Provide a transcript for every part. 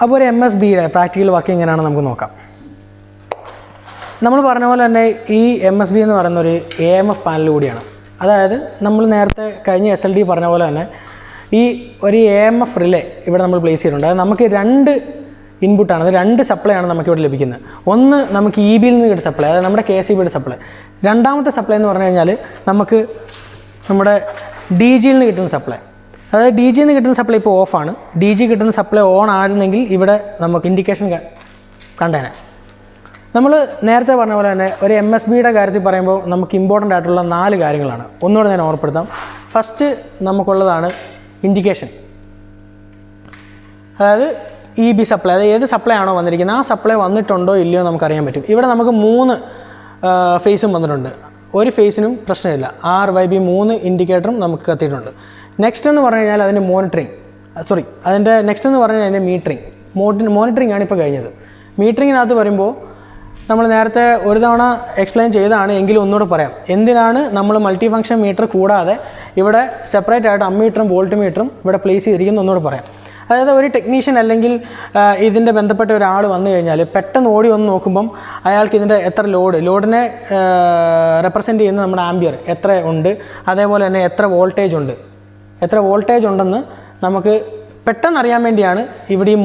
അപ്പോൾ ഒരു MSBയുടെ practical work എങ്ങനെയാണെന്ന് നമുക്ക് നോക്കാം. നമ്മൾ പറഞ്ഞ പോലെ തന്നെ ഈ MSB എന്ന് പറയുന്ന ഒരു AMF പാനൽ കൂടിയാണ്. അതായത് നമ്മൾ നേരത്തെ കഴിഞ്ഞ SLD പറഞ്ഞ പോലെ തന്നെ ഈ ഒരു AMF റിലേ ഇവിടെ നമ്മൾ പ്ലേസ് ചെയ്തിട്ടുണ്ട്. അത് നമുക്ക് 2 ഇൻപുട്ടാണ്, അത് 2 സപ്ലൈ ആണ് നമുക്കിവിടെ ലഭിക്കുന്നത്. ഒന്ന് നമുക്ക് EBയിൽ നിന്ന് കിട്ടുന്ന സപ്ലൈ, അതായത് നമ്മുടെ KCBയുടെ സപ്ലൈ. രണ്ടാമത്തെ സപ്ലൈ എന്ന് പറഞ്ഞു കഴിഞ്ഞാൽ നമുക്ക് നമ്മുടെ DGയിൽ നിന്ന് കിട്ടുന്ന സപ്ലൈ. അതായത് DGയിൽ നിന്ന് കിട്ടുന്ന സപ്ലൈ ഇപ്പോൾ ഓഫാണ്. DG കിട്ടുന്ന സപ്ലൈ ഓൺ ആയിരുന്നെങ്കിൽ ഇവിടെ നമുക്ക് ഇൻഡിക്കേഷൻ കണ്ടേനെ. നമ്മൾ നേരത്തെ പറഞ്ഞ പോലെ തന്നെ ഒരു MSBയുടെ കാര്യത്തിൽ പറയുമ്പോൾ നമുക്ക് ഇമ്പോർട്ടൻ്റ് ആയിട്ടുള്ള 4 കാര്യങ്ങളാണ്. ഒന്നുകൂടെ ഞാൻ ഓർപ്പെടുത്താം. ഫസ്റ്റ് നമുക്കുള്ളതാണ് ഇൻഡിക്കേഷൻ. അതായത് EB സപ്ലൈ, അതായത് ഏത് സപ്ലൈ ആണോ വന്നിരിക്കുന്നത് ആ സപ്ലൈ വന്നിട്ടുണ്ടോ ഇല്ലയോ നമുക്കറിയാൻ പറ്റും. ഇവിടെ നമുക്ക് 3 ഫേസും വന്നിട്ടുണ്ട്. ഒരു ഫേസിനും പ്രശ്നമില്ല. RYB 3 ഇൻഡിക്കേറ്ററും നമുക്ക് കത്തിയിട്ടുണ്ട്. നെക്സ്റ്റ് എന്ന് പറഞ്ഞു കഴിഞ്ഞാൽ അതിൻ്റെ നെക്സ്റ്റ് എന്ന് പറഞ്ഞാൽ അതിൻ്റെ മോണിറ്ററിംഗ് ആണ് ഇപ്പോൾ കഴിഞ്ഞത്. മീറ്ററിങ്ങിനകത്ത് വരുമ്പോൾ നമ്മൾ നേരത്തെ ഒരു തവണ എക്സ്പ്ലെയിൻ ചെയ്തതാണ്, എങ്കിലും ഒന്നുകൂടെ പറയാം. എന്തിനാണ് നമ്മൾ മൾട്ടി ഫംഗ്ഷൻ മീറ്റർ കൂടാതെ ഇവിടെ സെപ്പറേറ്റ് ആയിട്ട് അമ്മീറ്ററും വോൾട്ട് മീറ്ററും ഇവിടെ പ്ലേസ് ചെയ്തിരിക്കുന്നു ഒന്നുകൂടെ പറയാം. അതായത് ഒരു ടെക്നീഷ്യൻ അല്ലെങ്കിൽ ഇതിൻ്റെ ബന്ധപ്പെട്ട ഒരാൾ വന്നു കഴിഞ്ഞാൽ പെട്ടെന്ന് ഓടി വന്ന് നോക്കുമ്പം അയാൾക്ക് ഇതിൻ്റെ എത്ര ലോഡിനെ റെപ്രസെൻറ്റ് ചെയ്യുന്ന നമ്മുടെ ആംബിയർ എത്ര ഉണ്ട്, അതേപോലെ തന്നെ എത്ര വോൾട്ടേജ് ഉണ്ടെന്ന് നമുക്ക് പെട്ടെന്ന് അറിയാൻ വേണ്ടിയാണ് ഇവിടെ ഈ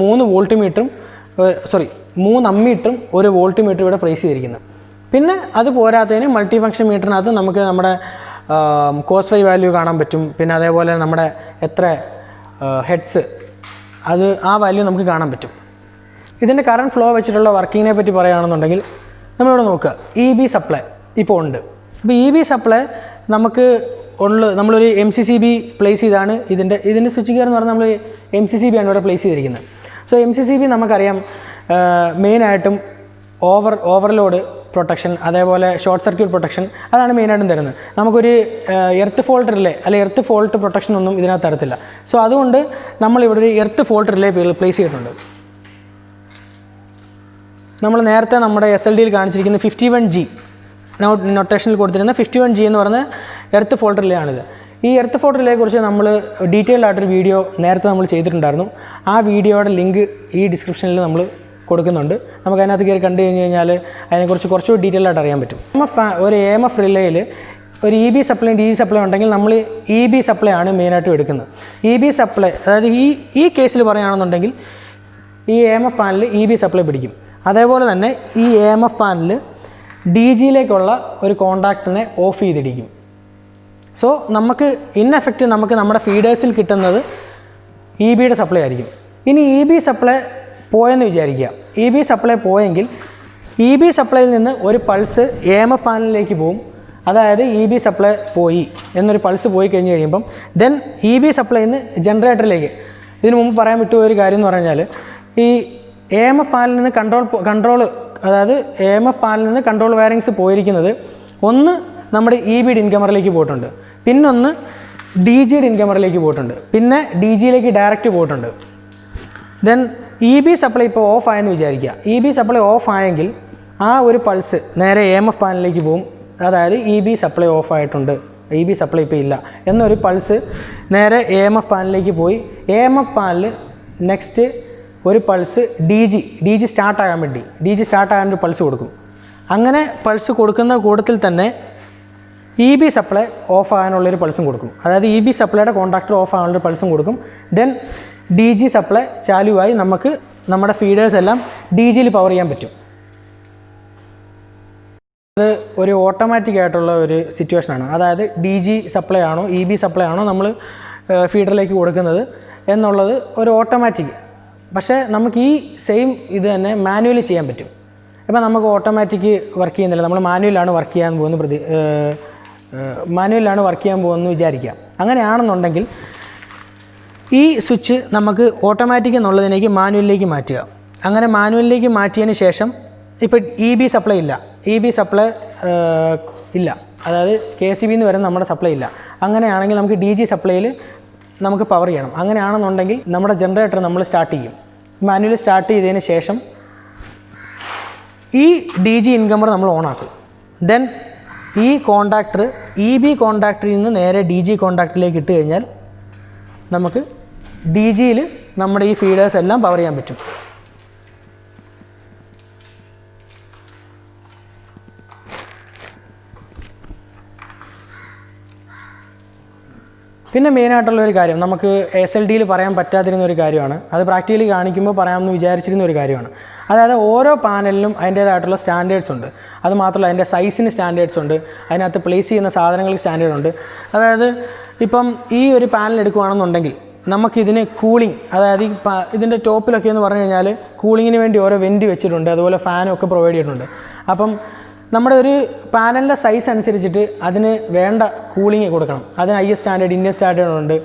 3 അമ്മീറ്ററും ഒരു വോൾട്ട് മീറ്റർ ഇവിടെ പ്ലേസ് ചെയ്തിരിക്കുന്നത്. പിന്നെ അത് പോരാത്തതിന് മൾട്ടി ഫംഗ്ഷൻ മീറ്ററിനകത്ത് നമുക്ക് നമ്മുടെ കോസ് ഫൈ വാല്യൂ കാണാൻ പറ്റും. പിന്നെ അതേപോലെ നമ്മുടെ എത്ര ഹെഡ്സ് ആ വാല്യൂ നമുക്ക് കാണാൻ പറ്റും. ഇതിൻ്റെ കറണ്ട് ഫ്ലോ വെച്ചിട്ടുള്ള വർക്കിങ്ങിനെ പറ്റി പറയുകയാണെന്നുണ്ടെങ്കിൽ നമ്മളിവിടെ നോക്കുക. EB സപ്ലൈ ഇപ്പോൾ ഉണ്ട്. അപ്പോൾ EB സപ്ലൈ നമ്മളൊരു MCCB പ്ലേസ് ചെയ്താണ് ഇതിൻ്റെ സ്വിച്ച് ഗിയർ എന്ന് പറഞ്ഞാൽ നമ്മൾ MCCB ആണ് ഇവിടെ പ്ലേസ് ചെയ്തിരിക്കുന്നത്. സോ MCCB നമുക്കറിയാം മെയിനായിട്ടും ഓവർലോഡ് പ്രൊട്ടക്ഷൻ, അതേപോലെ ഷോർട്ട് സർക്യൂട്ട് പ്രൊട്ടക്ഷൻ, അതാണ് മെയിനായിട്ടും തരുന്നത്. നമുക്കൊരു എർത്ത് ഫോൾട്ട് റിലേ അല്ലെങ്കിൽ എർത്ത് ഫോൾട്ട് പ്രൊട്ടക്ഷൻ ഒന്നും ഇതിനകത്ത് തരത്തില്ല. സോ അതുകൊണ്ട് നമ്മളിവിടെ ഒരു എർത്ത് ഫോൾട്ട് റിലേ പ്ലേസ് ചെയ്തിട്ടുണ്ട്. നമ്മൾ നേരത്തെ നമ്മുടെ SLDയിൽ കാണിച്ചിരിക്കുന്ന 51G നൊട്ടേഷനിൽ കൊടുത്തിരുന്ന 51G എന്ന് പറഞ്ഞ എർത്ത് ഫോൾട്ട് റിലേ ആണിത്. ഈ എർത്ത് ഫോൾട്ട് റിലേയെക്കുറിച്ച് നമ്മൾ ഡീറ്റെയിൽഡ് ആയിട്ടൊരു വീഡിയോ നേരത്തെ നമ്മൾ ചെയ്തിട്ടുണ്ടായിരുന്നു. ആ വീഡിയോയുടെ ലിങ്ക് ഈ ഡിസ്ക്രിപ്ഷനിൽ നമ്മൾ കൊടുക്കുന്നുണ്ട്. നമുക്ക് അതിനകത്ത് കയറി കണ്ടു കഴിഞ്ഞാൽ അതിനെക്കുറിച്ച് കുറച്ചുകൂടി ഡീറ്റെയിൽ ആയിട്ട് അറിയാൻ പറ്റും. ഒരു AMF റിലേയിൽ ഒരു EB സപ്ലൈ DG സപ്ലൈ ഉണ്ടെങ്കിൽ നമ്മൾ EB സപ്ലൈ ആണ് മെയിനായിട്ടും എടുക്കുന്നത്. EB സപ്ലൈ, അതായത് ഈ കേസിൽ പറയുകയാണെന്നുണ്ടെങ്കിൽ ഈ AMF പാനൽ EB സപ്ലൈ പിടിക്കും. അതേപോലെ തന്നെ ഈ AMF പാനൽ DGയിലേക്കുള്ള ഒരു കോണ്ടാക്റ്റിനെ ഓഫ് ചെയ്തിരിക്കും. സോ നമുക്ക് എഫക്റ്റ് നമുക്ക് നമ്മുടെ ഫീഡേഴ്സിൽ കിട്ടുന്നത് EBയുടെ സപ്ലൈ ആയിരിക്കും. ഇനി EB സപ്ലൈ പോയെന്ന് വിചാരിക്കുക. EB സപ്ലൈ പോയെങ്കിൽ EB സപ്ലൈയിൽ നിന്ന് ഒരു പൾസ് AMF പാനലിലേക്ക് പോകും. അതായത് EB സപ്ലൈ പോയി എന്നൊരു പൾസ് പോയി കഴിഞ്ഞ് കഴിയുമ്പം ദെൻ EB സപ്ലൈയിൽ നിന്ന് ജനറേറ്ററിലേക്ക്. ഇതിനു മുമ്പ് പറയാൻ വിട്ടുപോയ ഒരു കാര്യം എന്ന് പറഞ്ഞാൽ ഈ AMF പാനലിൽ നിന്ന് അതായത് AMF പാനലിൽ നിന്ന് കൺട്രോൾ വയറിങ്സ് പോയിരിക്കുന്നത് ഒന്ന് നമ്മുടെ EBയുടെ ഇൻകമറിലേക്ക് പോയിട്ടുണ്ട്, പിന്നൊന്ന് DGയുടെ ഇൻകമറിലേക്ക് പോയിട്ടുണ്ട്, പിന്നെ DGയിലേക്ക് ഡയറക്റ്റ് പോയിട്ടുണ്ട്. ദെൻ EB സപ്ലൈ ഇപ്പോൾ ഓഫ് ആയെന്ന് വിചാരിക്കുക. EB സപ്ലൈ ഓഫ് ആയെങ്കിൽ ആ ഒരു പൾസ് നേരെ AMF പാനലിലേക്ക് പോകും. അതായത് EB സപ്ലൈ ഓഫ് ആയിട്ടുണ്ട്, EB സപ്ലൈ ഇപ്പോൾ ഇല്ല എന്നൊരു പൾസ് നേരെ AMF പാനലിലേക്ക് പോയി. AMF പാനൽ നെക്സ്റ്റ് ഒരു പൾസ് DG സ്റ്റാർട്ടാകാൻ വേണ്ടി ഒരു പൾസ് കൊടുക്കും. അങ്ങനെ പൾസ് കൊടുക്കുന്ന കൂട്ടത്തിൽ തന്നെ EB സപ്ലൈ ഓഫ് ആകാനുള്ളൊരു പൾസും കൊടുക്കും. അതായത് EB സപ്ലൈയുടെ കോൺടാക്ടർ ഓഫ് ആകാനുള്ളൊരു പൾസും കൊടുക്കും. ദെൻ DG സപ്ലൈ ചാലുവായി നമുക്ക് നമ്മുടെ ഫീഡേഴ്സ് എല്ലാം DGയിൽ പവർ ചെയ്യാൻ പറ്റും. അത് ഒരു ഓട്ടോമാറ്റിക് ആയിട്ടുള്ള ഒരു സിറ്റുവേഷനാണ്. അതായത് DG സപ്ലൈ ആണോ EB സപ്ലൈ ആണോ നമ്മൾ ഫീഡറിലേക്ക് കൊടുക്കുന്നത് എന്നുള്ളത് ഒരു ഓട്ടോമാറ്റിക്. പക്ഷേ നമുക്ക് ഈ സെയിം ഇത് തന്നെ മാനുവലി ചെയ്യാൻ പറ്റും. ഇപ്പോൾ നമുക്ക് ഓട്ടോമാറ്റിക് വർക്ക് ചെയ്യുന്നില്ല, നമ്മൾ മാനുവലാണ് വർക്ക് ചെയ്യാൻ പോകുമെന്ന് വിചാരിക്കുക. അങ്ങനെയാണെന്നുണ്ടെങ്കിൽ ഈ സ്വിച്ച് നമുക്ക് ഓട്ടോമാറ്റിക് എന്നുള്ളതിലേക്ക് മാനുവലിലേക്ക് മാറ്റുക. അങ്ങനെ മാനുവലിലേക്ക് മാറ്റിയതിന് ശേഷം ഇപ്പോൾ EB സപ്ലൈ ഇല്ല, അതായത് KCB എന്ന് വരുന്ന നമ്മുടെ സപ്ലൈ ഇല്ല. അങ്ങനെയാണെങ്കിൽ നമുക്ക് DG സപ്ലൈയിൽ നമുക്ക് പവർ ചെയ്യണം. അങ്ങനെയാണെന്നുണ്ടെങ്കിൽ നമ്മുടെ ജനറേറ്റർ നമ്മൾ സ്റ്റാർട്ട് ചെയ്യും. മാനുവലി സ്റ്റാർട്ട് ചെയ്തതിന് ശേഷം ഈ DG ഇൻകമർ നമ്മൾ ഓണാക്കും. ദെൻ ഈ കോണ്ടാക്ടർ EB കോണ്ടാക്ടറിൽ നിന്ന് നേരെ DG കോണ്ടാക്ടറിലേക്ക് ഇട്ട് കഴിഞ്ഞാൽ നമുക്ക് DGയിൽ നമ്മുടെ ഈ ഫീഡേഴ്സ് എല്ലാം പവർ ചെയ്യാൻ പറ്റും. പിന്നെ മെയിനായിട്ടുള്ളൊരു കാര്യം നമുക്ക് SLDയിൽ പറയാൻ പറ്റാതിരുന്ന ഒരു കാര്യമാണ്, അത് പ്രാക്ടിക്കലി കാണിക്കുമ്പോൾ പറയാമെന്ന് വിചാരിച്ചിരുന്ന ഒരു കാര്യമാണ്. അതായത് ഓരോ പാനലിനും അതിൻ്റേതായിട്ടുള്ള സ്റ്റാൻഡേർഡ്സ് ഉണ്ട്. അത് മാത്രമല്ല അതിൻ്റെ സൈസിന് സ്റ്റാൻഡേർഡ്സ് ഉണ്ട്, അതിനകത്ത് പ്ലേസ് ചെയ്യുന്ന സാധനങ്ങൾക്ക് സ്റ്റാൻഡേർഡ് ഉണ്ട്. അതായത് ഇപ്പം ഈ ഒരു പാനൽ എടുക്കുകയാണെന്നുണ്ടെങ്കിൽ നമുക്കിതിന് കൂളിംഗ്, അതായത് ഇതിൻ്റെ ടോപ്പിലൊക്കെ എന്ന് പറഞ്ഞു കഴിഞ്ഞാൽ കൂളിങ്ങിന് വേണ്ടി ഓരോ വെൻറ്റ് വെച്ചിട്ടുണ്ട്, അതുപോലെ ഫാനും ഒക്കെ പ്രൊവൈഡ് ചെയ്തിട്ടുണ്ട്. അപ്പം നമ്മുടെ ഒരു പാനലിൻ്റെ സൈസ് അനുസരിച്ചിട്ട് അതിന് വേണ്ട കൂളിംഗ് കൊടുക്കണം. അതിന് IS സ്റ്റാൻഡേർഡ്, ഇന്ത്യൻ സ്റ്റാൻഡേർഡ് ഉണ്ട്.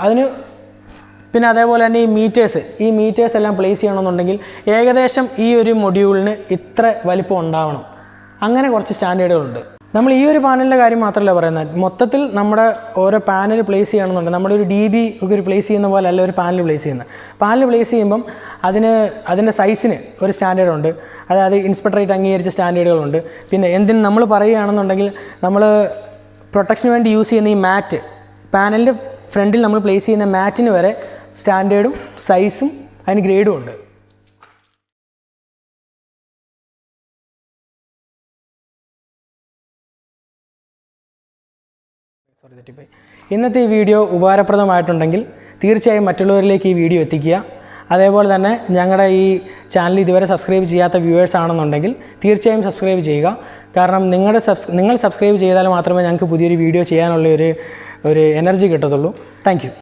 അതിന് പിന്നെ അതേപോലെ തന്നെ ഈ മീറ്റേഴ്സ് എല്ലാം പ്ലേസ് ചെയ്യണമെന്നുണ്ടെങ്കിൽ ഏകദേശം ഈ ഒരു മൊഡ്യൂളിന് ഇത്ര വലിപ്പം ഉണ്ടാവണം. അങ്ങനെ കുറച്ച് സ്റ്റാൻഡേർഡുകളുണ്ട്. നമ്മൾ ഈ ഒരു പാനലിൻ്റെ കാര്യം മാത്രമല്ല പറയുന്നത്, മൊത്തത്തിൽ നമ്മുടെ ഓരോ പാനൽ പ്ലേസ് ചെയ്യണമെന്നുണ്ട്. നമ്മുടെ ഒരു DB ഒക്കെ ഒരു പ്ലേസ് ചെയ്യുന്ന പോലെ അല്ല ഒരു പാനൽ പ്ലേസ് ചെയ്യുന്നത്. പാനൽ പ്ലേസ് ചെയ്യുമ്പം അതിൻ്റെ സൈസിന് ഒരു സ്റ്റാൻഡേർഡ് ഉണ്ട്. അതായത് ഇൻസ്പെക്ടറേറ്റ് അംഗീകരിച്ച സ്റ്റാൻഡേർഡുകളുണ്ട്. പിന്നെ എന്തിന് നമ്മൾ പറയുകയാണെന്നുണ്ടെങ്കിൽ നമ്മൾ പ്രൊട്ടക്ഷന് വേണ്ടി യൂസ് ചെയ്യുന്ന ഈ മാറ്റ്, പാനലിൻ്റെ ഫ്രണ്ടിൽ നമ്മൾ പ്ലേസ് ചെയ്യുന്ന മാറ്റിന് വരെ സ്റ്റാൻഡേർഡും സൈസും അതിന് ഗ്രേഡും ഉണ്ട്. ഇന്നത്തെ ഈ വീഡിയോ ഉപകാരപ്രദമായിട്ടുണ്ടെങ്കിൽ തീർച്ചയായും മറ്റുള്ളവരിലേക്ക് ഈ വീഡിയോ എത്തിക്കുക. അതേപോലെ തന്നെ ഞങ്ങളുടെ ഈ ചാനൽ ഇതുവരെ സബ്സ്ക്രൈബ് ചെയ്യാത്ത വ്യൂവേഴ്സ് ആണെന്നുണ്ടെങ്കിൽ തീർച്ചയായും സബ്സ്ക്രൈബ് ചെയ്യുക. കാരണം നിങ്ങൾ സബ്സ്ക്രൈബ് ചെയ്താൽ മാത്രമേ ഞങ്ങൾക്ക് പുതിയൊരു വീഡിയോ ചെയ്യാനുള്ള ഒരു എനർജി കിട്ടത്തുള്ളൂ. Thank you.